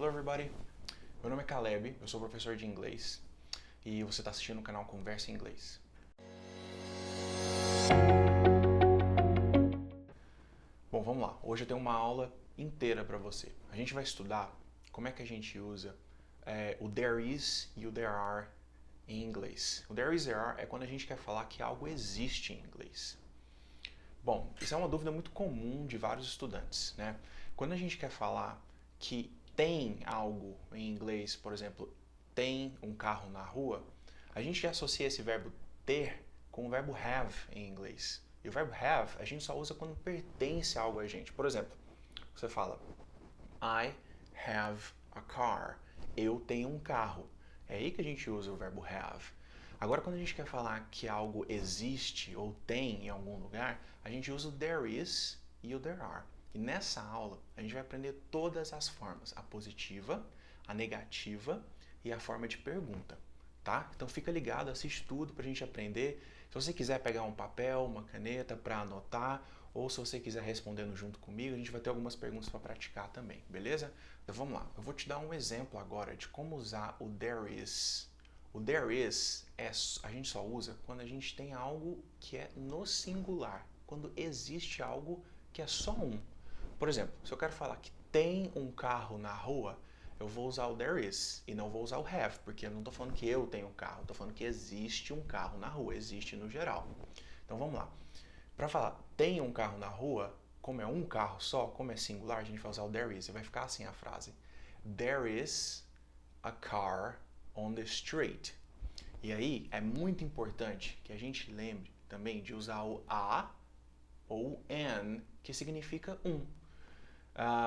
Hello everybody, meu nome é Caleb, eu sou professor de inglês e você está assistindo o canal Conversa em Inglês. Bom, vamos lá, hoje eu tenho uma aula inteira para você. A gente vai estudar como é que a gente usa o there is e o there are em inglês. O there is e there are é quando a gente quer falar que algo existe em inglês. Bom, isso é uma dúvida muito comum de vários estudantes, né? Quando a gente quer falar que tem algo em inglês, por exemplo, tem um carro na rua, a gente já associa esse verbo ter com o verbo have em inglês. E o verbo have a gente só usa quando pertence a algo a gente. Por exemplo, você fala I have a car. Eu tenho um carro. É aí que a gente usa o verbo have. Agora, quando a gente quer falar que algo existe ou tem em algum lugar, a gente usa o there is e o there are. E nessa aula, a gente vai aprender todas as formas, a positiva, a negativa e a forma de pergunta, tá? Então fica ligado, assiste tudo pra gente aprender. Se você quiser pegar um papel, uma caneta para anotar, ou se você quiser respondendo junto comigo, a gente vai ter algumas perguntas para praticar também, beleza? Então vamos lá, eu vou te dar um exemplo agora de como usar o there is. O there is a gente só usa quando a gente tem algo que é no singular, quando existe algo que é só um. Por exemplo, se eu quero falar que tem um carro na rua, eu vou usar o there is e não vou usar o have, porque eu não estou falando que eu tenho um carro, estou falando que existe um carro na rua, existe no geral. Então vamos lá. Para falar tem um carro na rua, como é um carro só, como é singular, a gente vai usar o there is e vai ficar assim a frase. There is a car on the street. E aí é muito importante que a gente lembre também de usar o a ou an, que significa um.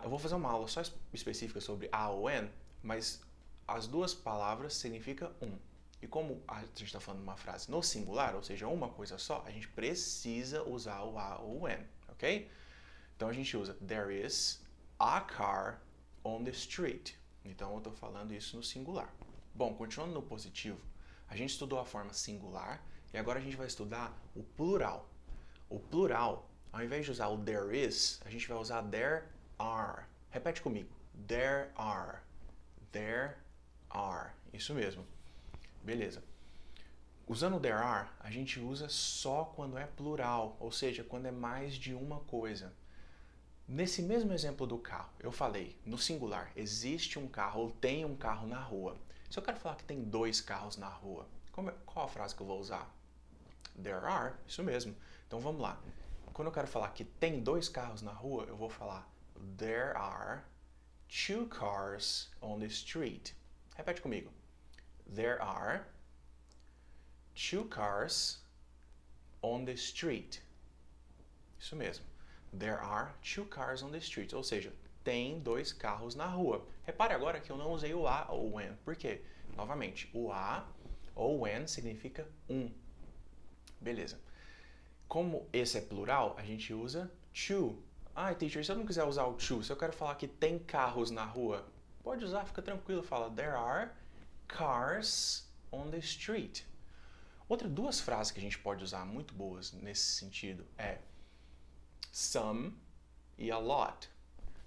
Eu vou fazer uma aula só específica sobre a ou an, mas as duas palavras significam um. E como a gente está falando uma frase no singular, ou seja, uma coisa só, a gente precisa usar o a ou o an, ok? Então a gente usa there is a car on the street. Então eu estou falando isso no singular. Bom, continuando no positivo, a gente estudou a forma singular e agora a gente vai estudar o plural. O plural, ao invés de usar o there is, a gente vai usar there are. Repete comigo. There are. There are. Isso mesmo. Beleza. Usando o there are, a gente usa só quando é plural, ou seja, quando é mais de uma coisa. Nesse mesmo exemplo do carro, eu falei no singular, existe um carro ou tem um carro na rua. Se eu quero falar que tem dois carros na rua, qual a frase que eu vou usar? There are, isso mesmo. Então vamos lá. Quando eu quero falar que tem dois carros na rua, eu vou falar there are two cars on the street. Repete comigo. There are two cars on the street. Isso mesmo. There are two cars on the street. Ou seja, tem dois carros na rua. Repare agora que eu não usei o a ou o an. Por quê? Novamente, o a ou o an significa um. Beleza. Como esse é plural, a gente usa two. Teacher, se eu não quiser usar o to, se eu quero falar que tem carros na rua, pode usar, fica tranquilo, fala there are cars on the street. Duas frases que a gente pode usar muito boas nesse sentido é some e a lot.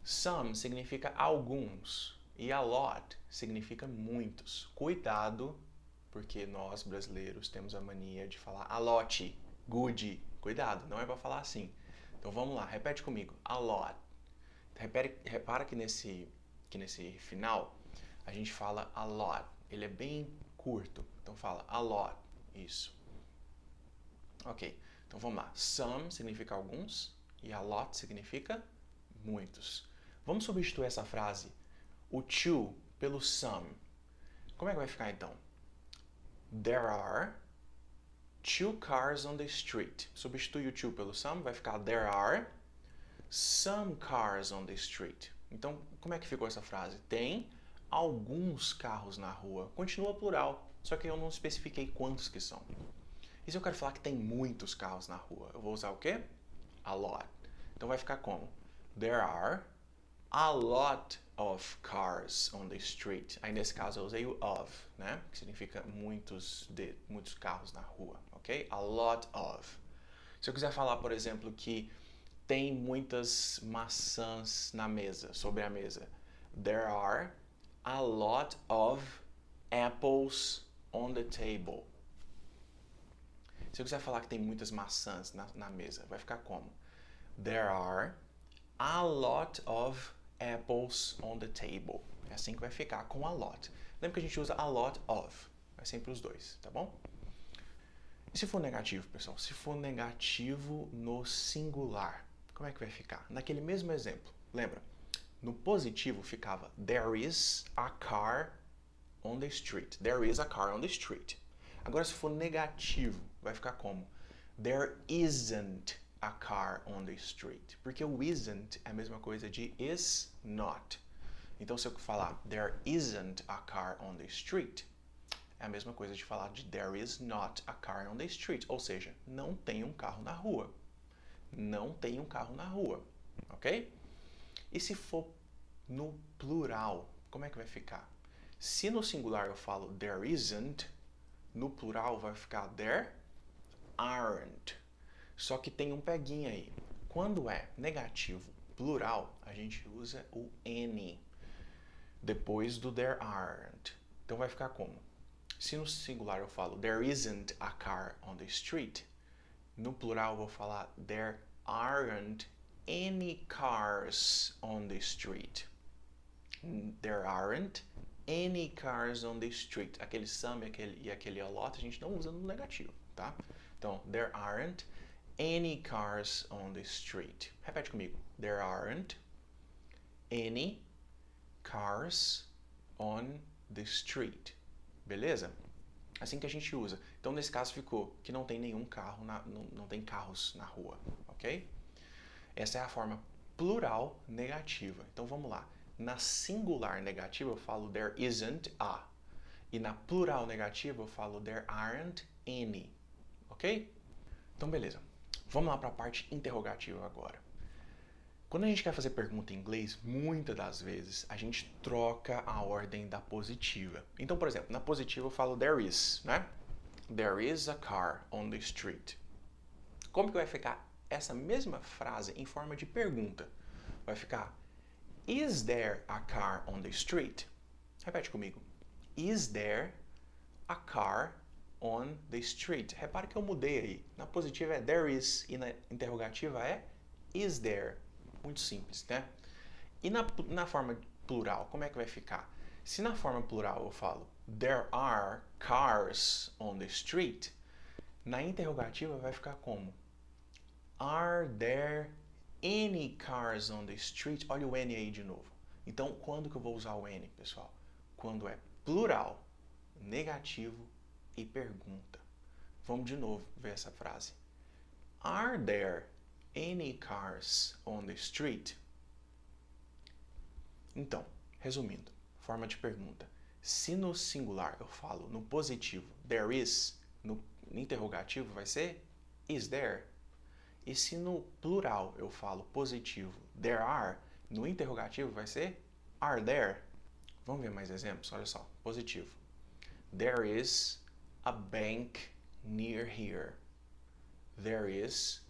Some significa alguns e a lot significa muitos. Cuidado, porque nós brasileiros temos a mania de falar a lot, good. Cuidado, não é para falar assim. Então vamos lá, repete comigo. A lot. Repara que nesse final a gente fala a lot. Ele é bem curto. Então fala a lot. Isso. Ok. Então vamos lá. Some significa alguns e a lot significa muitos. Vamos substituir essa frase, o to, pelo some. Como é que vai ficar então? There are two cars on the street. Substitui o to pelo some, vai ficar there are some cars on the street. Então, como é que ficou essa frase? Tem alguns carros na rua. Continua plural, só que eu não especifiquei quantos que são. E se eu quero falar que tem muitos carros na rua? Eu vou usar o quê? A lot. Então vai ficar como? There are a lot of cars on the street. Aí nesse caso eu usei o of, né? Que significa muitos carros na rua, ok? A lot of. Se eu quiser falar, por exemplo, que tem muitas maçãs na mesa, sobre a mesa. There are a lot of apples on the table. Se eu quiser falar que tem muitas maçãs na mesa, vai ficar como? There are a lot of apples on the table. É assim que vai ficar com a lot. Lembra que a gente usa a lot of. Vai sempre os dois, tá bom? E se for negativo, pessoal? Se for negativo no singular, como é que vai ficar? Naquele mesmo exemplo, lembra? No positivo ficava there is a car on the street. There is a car on the street. Agora, se for negativo, vai ficar como? There isn't a car on the street. Porque o isn't é a mesma coisa de is not. Então, se eu falar there isn't a car on the street, é a mesma coisa de falar de there is not a car on the street. Ou seja, não tem um carro na rua. Não tem um carro na rua. Ok? E se for no plural, como é que vai ficar? Se no singular eu falo there isn't, no plural vai ficar there aren't. Só que tem um peguinho aí. Quando é negativo plural, a gente usa o any depois do there aren't. Então vai ficar como? Se no singular eu falo there isn't a car on the street, no plural eu vou falar there aren't any cars on the street. There aren't any cars on the street. Aquele some e aquele a lot a gente não usa no negativo, tá? Então, there aren't any cars on the street. Repete comigo. There aren't any cars on the street. Beleza? Assim que a gente usa. Então, nesse caso ficou que não tem nenhum carro, não tem carros na rua, ok? Essa é a forma plural negativa. Então, vamos lá. Na singular negativa eu falo there isn't a. E na plural negativa eu falo there aren't any. Ok? Então, beleza. Vamos lá para a parte interrogativa agora. Quando a gente quer fazer pergunta em inglês, muitas das vezes a gente troca a ordem da positiva. Então, por exemplo, na positiva eu falo there is, né? There is a car on the street. Como que vai ficar essa mesma frase em forma de pergunta? Vai ficar is there a car on the street? Repete comigo. Is there a car on the street? Repare que eu mudei aí. Na positiva é there is e na interrogativa é is there. Muito simples, né? E na forma plural, como é que vai ficar? Se na forma plural eu falo there are cars on the street, na interrogativa vai ficar como? Are there any cars on the street? Olha o N aí de novo. Então, quando que eu vou usar o N, pessoal? Quando é plural, negativo e pergunta. Vamos de novo ver essa frase. Are there any cars on the street? Então, resumindo, forma de pergunta. Se no singular eu falo no positivo there is, no interrogativo vai ser is there. E se no plural eu falo positivo there are, no interrogativo vai ser are there. Vamos ver mais exemplos? Olha só, positivo. There is a bank near here. There is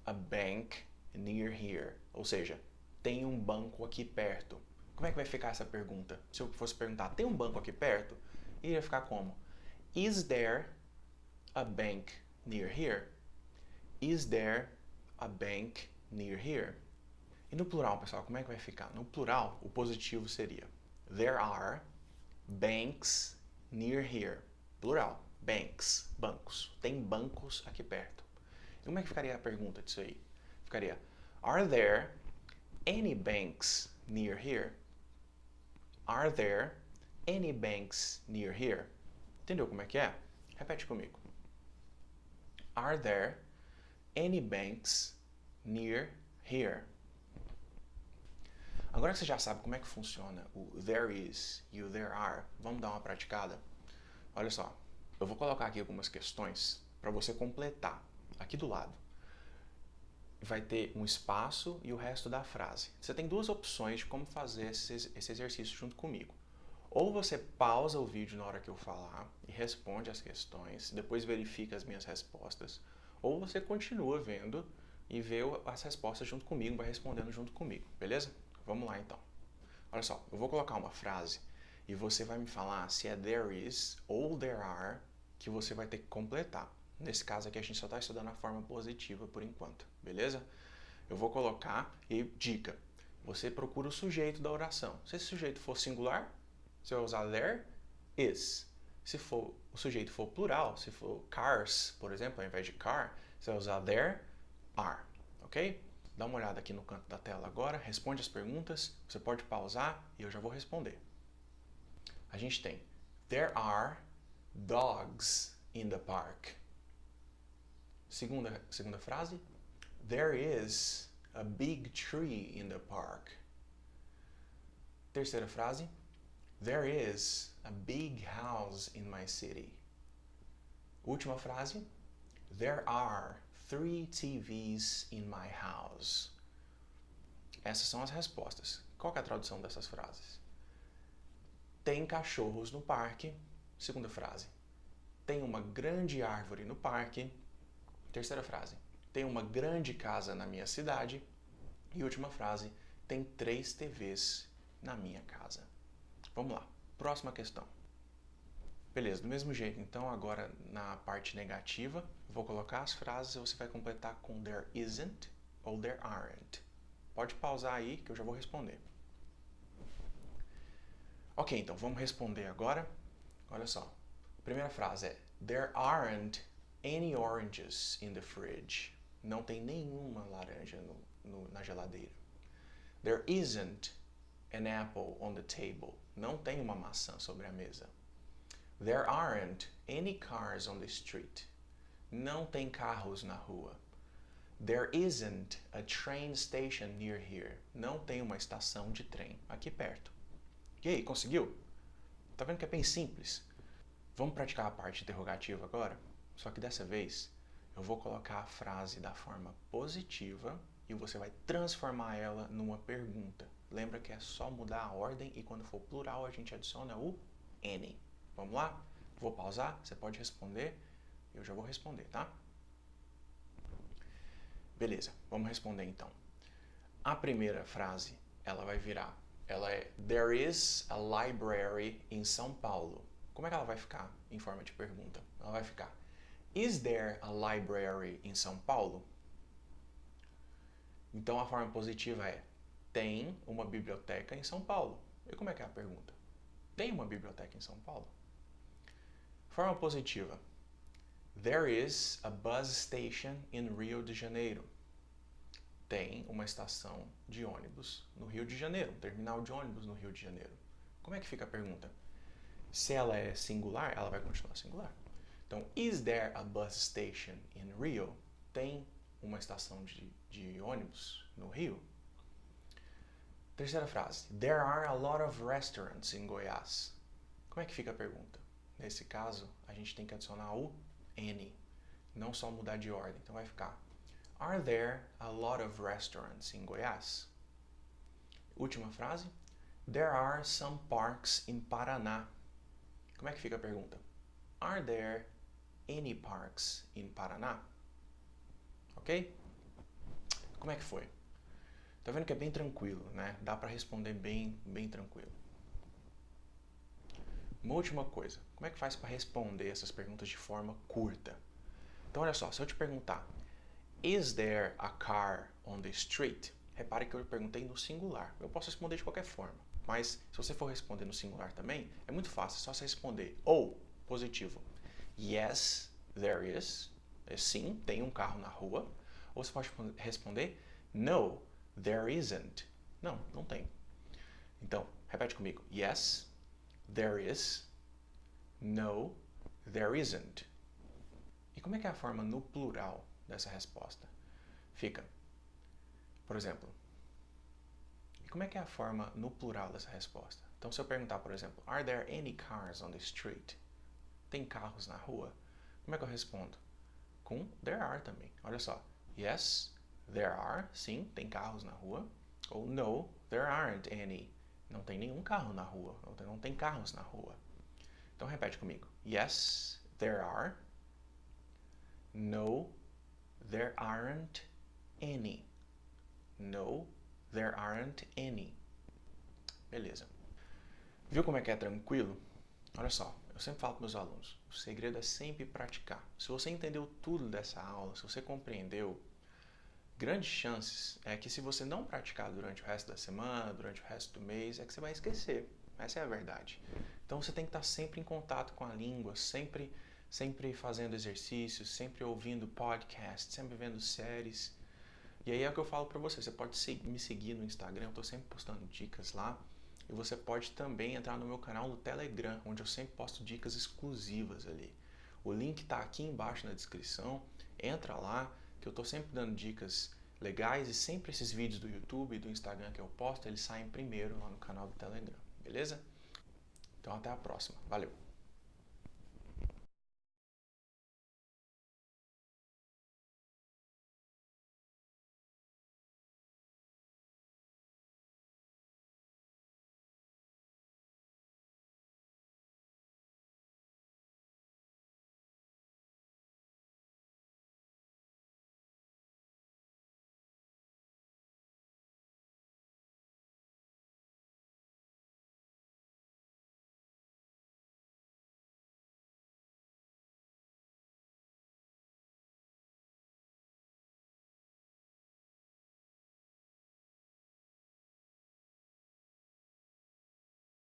a bank near here. Ou seja, tem um banco aqui perto. Como é que vai ficar essa pergunta? Se eu fosse perguntar, tem um banco aqui perto? Iria ficar como? Is there a bank near here? Is there a bank near here? E no plural, pessoal, como é que vai ficar? No plural, o positivo seria there are banks near here. Plural, banks, bancos. Tem bancos aqui perto. E como é que ficaria a pergunta disso aí? Ficaria, are there any banks near here? Are there any banks near here? Entendeu como é que é? Repete comigo. Are there any banks near here? Agora que você já sabe como é que funciona o there is e o there are, vamos dar uma praticada? Olha só, eu vou colocar aqui algumas questões para você completar. Aqui do lado vai ter um espaço e o resto da frase. Você tem duas opções de como fazer esse exercício junto comigo. Ou você pausa o vídeo na hora que eu falar e responde as questões, depois verifica as minhas respostas, ou você continua vendo e vê as respostas junto comigo, vai respondendo junto comigo, beleza? Vamos lá então. Olha só, eu vou colocar uma frase e você vai me falar se é there is ou there are que você vai ter que completar. Nesse caso aqui a gente só está estudando a forma positiva por enquanto, beleza? Eu vou colocar e dica, você procura o sujeito da oração. Se esse sujeito for singular, você vai usar there is. Se for, o sujeito for plural, se for cars, por exemplo, ao invés de car, você vai usar there are, ok? Dá uma olhada aqui no canto da tela agora, responde as perguntas, você pode pausar e eu já vou responder. A gente tem, there are dogs in the park. Segunda frase, there is a big tree in the park. Terceira frase, there is a big house in my city. Última frase, there are 3 TVs in my house. Essas são as respostas. Qual é a tradução dessas frases? Tem cachorros no parque. Segunda frase. Tem uma grande árvore no parque. Terceira frase. Tem uma grande casa na minha cidade. E última frase. Tem 3 TVs na minha casa. Vamos lá. Próxima questão. Beleza, do mesmo jeito, então agora na parte negativa, eu vou colocar as frases e você vai completar com there isn't ou there aren't. Pode pausar aí que eu já vou responder. Ok, então vamos responder agora. Olha só. A primeira frase é there aren't any oranges in the fridge. Não tem nenhuma laranja na geladeira. There isn't an apple on the table. Não tem uma maçã sobre a mesa. There aren't any cars on the street. Não tem carros na rua. There isn't a train station near here. Não tem uma estação de trem aqui perto. E aí, conseguiu? Tá vendo que é bem simples? Vamos praticar a parte interrogativa agora? Só que dessa vez eu vou colocar a frase da forma positiva e você vai transformar ela numa pergunta. Lembra que é só mudar a ordem e quando for plural a gente adiciona o any. Vamos lá? Vou pausar, você pode responder, eu já vou responder, tá? Beleza, vamos responder então. A primeira frase, ela é there is a library in São Paulo. Como é que ela vai ficar em forma de pergunta? Ela vai ficar is there a library in São Paulo? Então a forma positiva é tem uma biblioteca em São Paulo. E como é que é a pergunta? Tem uma biblioteca em São Paulo? Forma positiva. There is a bus station in Rio de Janeiro. Tem uma estação de ônibus no Rio de Janeiro, um terminal de ônibus no Rio de Janeiro. Como é que fica a pergunta? Se ela é singular, ela vai continuar singular. Então, is there a bus station in Rio? Tem uma estação de ônibus no Rio? Terceira frase. There are a lot of restaurants in Goiás. Como é que fica a pergunta? Nesse caso, a gente tem que adicionar o any, não só mudar de ordem. Então vai ficar are there a lot of restaurants in Goiás? Última frase. There are some parks in Paraná. Como é que fica a pergunta? Are there any parks in Paraná? Ok? Como é que foi? Tá vendo que é bem tranquilo, né? Dá para responder bem tranquilo. Uma última coisa, como é que faz para responder essas perguntas de forma curta? Então, olha só, se eu te perguntar, is there a car on the street? Repare que eu perguntei no singular. Eu posso responder de qualquer forma, mas se você for responder no singular também, é muito fácil, é só você responder ou positivo. Yes, there is. Sim, tem um carro na rua. Ou você pode responder no, there isn't. Não, não tem. Então, repete comigo. Yes, there is. No, there isn't. E como é que é a forma no plural dessa resposta? Fica, por exemplo, e como é que é a forma no plural dessa resposta? Então, se eu perguntar, por exemplo, are there any cars on the street? Tem carros na rua? Como é que eu respondo? Com there are também. Olha só. Yes, there are. Sim, tem carros na rua. Ou no, there aren't any. Não tem nenhum carro na rua. Não tem carros na rua. Então, repete comigo. Yes, there are. No, there aren't any. No, there aren't any. Beleza. Viu como é que é tranquilo? Olha só, eu sempre falo para meus alunos, o segredo é sempre praticar. Se você entendeu tudo dessa aula, se você compreendeu, grandes chances é que se você não praticar durante o resto da semana, durante o resto do mês, é que você vai esquecer. Essa é a verdade. Então você tem que estar sempre em contato com a língua, sempre fazendo exercícios, sempre ouvindo podcasts, sempre vendo séries. E aí é o que eu falo pra você, você pode me seguir no Instagram, eu tô sempre postando dicas lá. E você pode também entrar no meu canal no Telegram, onde eu sempre posto dicas exclusivas ali. O link tá aqui embaixo na descrição, entra lá, que eu tô sempre dando dicas legais e sempre esses vídeos do YouTube e do Instagram que eu posto, eles saem primeiro lá no canal do Telegram, beleza? Então até a próxima, valeu!